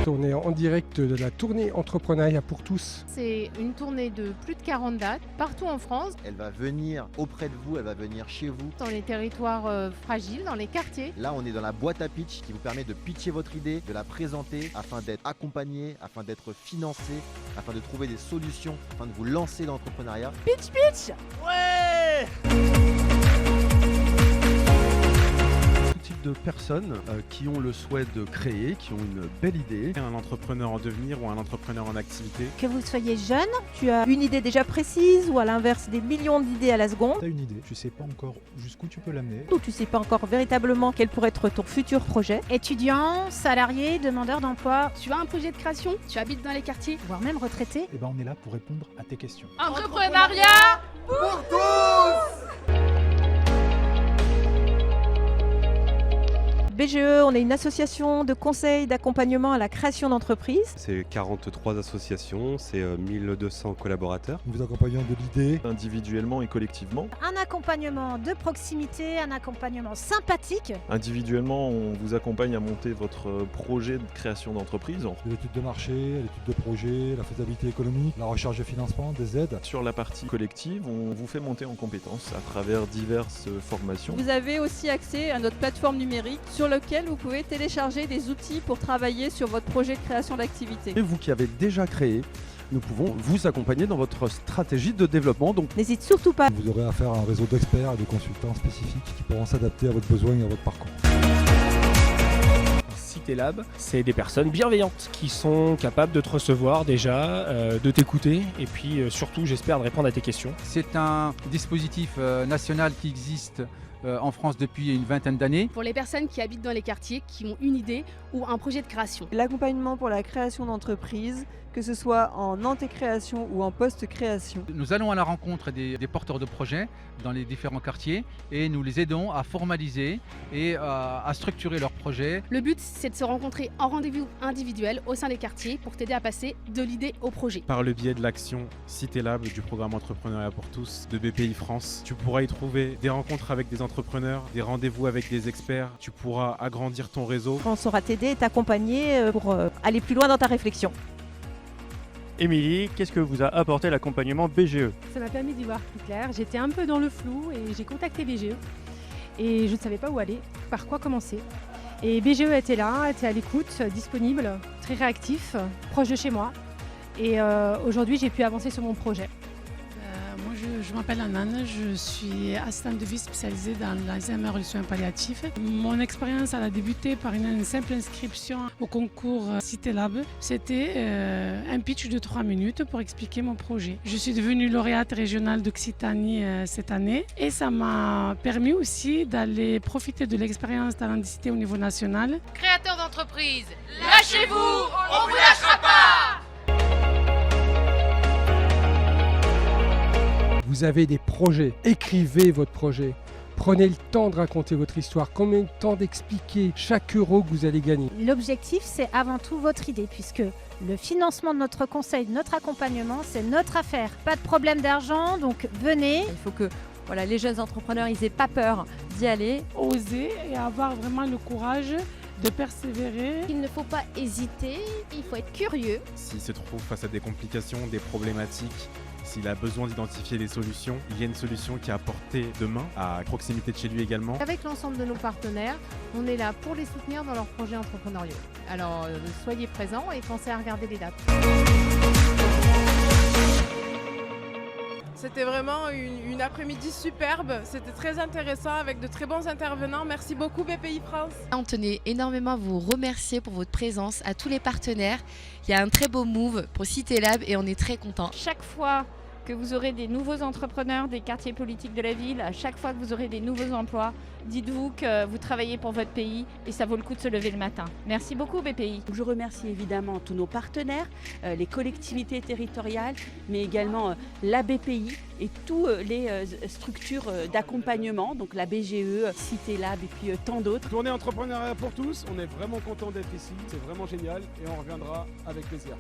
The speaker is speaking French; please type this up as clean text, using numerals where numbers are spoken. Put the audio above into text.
On est en direct de la tournée Entrepreneuriat pour tous. C'est une tournée de plus de 40 dates, partout en France. Elle va venir auprès de vous, elle va venir chez vous. Dans les territoires fragiles, dans les quartiers. Là, on est dans la boîte à pitch qui vous permet de pitcher votre idée, de la présenter afin d'être accompagné, afin d'être financé, afin de trouver des solutions, afin de vous lancer dans l'entrepreneuriat. Pitch, pitch! Ouais! Type de personnes qui ont le souhait de créer, qui ont une belle idée. Un entrepreneur en devenir ou un entrepreneur en activité. Que vous soyez jeune, tu as une idée déjà précise ou à l'inverse des millions d'idées à la seconde. Tu as une idée, tu sais pas encore jusqu'où tu peux l'amener. Ou tu sais pas encore véritablement quel pourrait être ton futur projet. Étudiant, salarié, demandeur d'emploi. Tu as un projet de création, tu habites dans les quartiers, voire même retraité. Et ben on est là pour répondre à tes questions. Entrepreneuriat pour tous! BGE, on est une association de conseil d'accompagnement à la création d'entreprises. C'est 43 associations, c'est 1200 collaborateurs. Nous vous accompagnons de l'idée, individuellement et collectivement. Un accompagnement de proximité, un accompagnement sympathique. Individuellement, on vous accompagne à monter votre projet de création d'entreprise. L'étude de marché, l'étude de projet, la faisabilité économique, la recherche de financement, des aides. Sur la partie collective, on vous fait monter en compétences à travers diverses formations. Vous avez aussi accès à notre plateforme numérique sur lequel vous pouvez télécharger des outils pour travailler sur votre projet de création d'activité. Et vous qui avez déjà créé, nous pouvons vous accompagner dans votre stratégie de développement. Donc n'hésite surtout pas. Vous aurez affaire à un réseau d'experts et de consultants spécifiques qui pourront s'adapter à votre besoin et à votre parcours. CitéLab, c'est des personnes bienveillantes qui sont capables de te recevoir déjà, de t'écouter et puis surtout j'espère de répondre à tes questions. C'est un dispositif national qui existe en France depuis une vingtaine d'années. Pour les personnes qui habitent dans les quartiers, qui ont une idée ou un projet de création. L'accompagnement pour la création d'entreprises, que ce soit en anté-création ou en post-création. Nous allons à la rencontre des porteurs de projets dans les différents quartiers et nous les aidons à formaliser et à structurer leurs projets. Le but, c'est de se rencontrer en rendez-vous individuel au sein des quartiers pour t'aider à passer de l'idée au projet. Par le biais de l'action CitéLab du programme Entrepreneuriat pour tous de BPI France, tu pourras y trouver des rencontres avec des entrepreneurs, des rendez-vous avec des experts, tu pourras agrandir ton réseau. On saura t'aider et t'accompagner pour aller plus loin dans ta réflexion. Émilie, qu'est-ce que vous a apporté l'accompagnement BGE? Ça m'a permis d'y voir plus clair. J'étais un peu dans le flou et j'ai contacté BGE. Et je ne savais pas où aller, par quoi commencer. Et BGE était là, était à l'écoute, disponible, très réactif, proche de chez moi. Et aujourd'hui, j'ai pu avancer sur mon projet. Je m'appelle Anane, je suis assistante de vie spécialisée dans l'Alzheimer et les soins palliatifs. Mon expérience a débuté par une simple inscription au concours CitéLab. C'était un pitch de 3 minutes pour expliquer mon projet. Je suis devenue lauréate régionale d'Occitanie cette année et ça m'a permis aussi d'aller profiter de l'expérience talendicité au niveau national. Créateurs d'entreprise, lâchez-vous, on vous lâchera pas! Vous avez des projets, écrivez votre projet. Prenez le temps de raconter votre histoire, combien de temps d'expliquer chaque euro que vous allez gagner. L'objectif, c'est avant tout votre idée, puisque le financement de notre conseil, de notre accompagnement, c'est notre affaire. Pas de problème d'argent, donc venez. Il faut que les jeunes entrepreneurs, ils aient pas peur d'y aller. Oser et avoir vraiment le courage de persévérer. Il ne faut pas hésiter, il faut être curieux. S'il se trouve face à des complications, des problématiques, s'il a besoin d'identifier des solutions, il y a une solution qui est à portée de main, à proximité de chez lui également. Avec l'ensemble de nos partenaires, on est là pour les soutenir dans leurs projets entrepreneuriaux. Alors soyez présents et pensez à regarder les dates. C'était vraiment une après-midi superbe, c'était très intéressant avec de très bons intervenants. Merci beaucoup BPI France. On tenait énormément à vous remercier pour votre présence, à tous les partenaires. Il y a un très beau move pour CitéLab et on est très contents. Chaque fois que vous aurez des nouveaux entrepreneurs des quartiers politiques de la ville, à chaque fois que vous aurez des nouveaux emplois, dites-vous que vous travaillez pour votre pays et ça vaut le coup de se lever le matin. Merci beaucoup BPI. Je remercie évidemment tous nos partenaires, les collectivités territoriales, mais également la BPI et toutes les structures d'accompagnement, donc la BGE, CitéLab et puis tant d'autres. Tournée Entrepreneuriat pour tous, on est vraiment content d'être ici, c'est vraiment génial et on reviendra avec plaisir.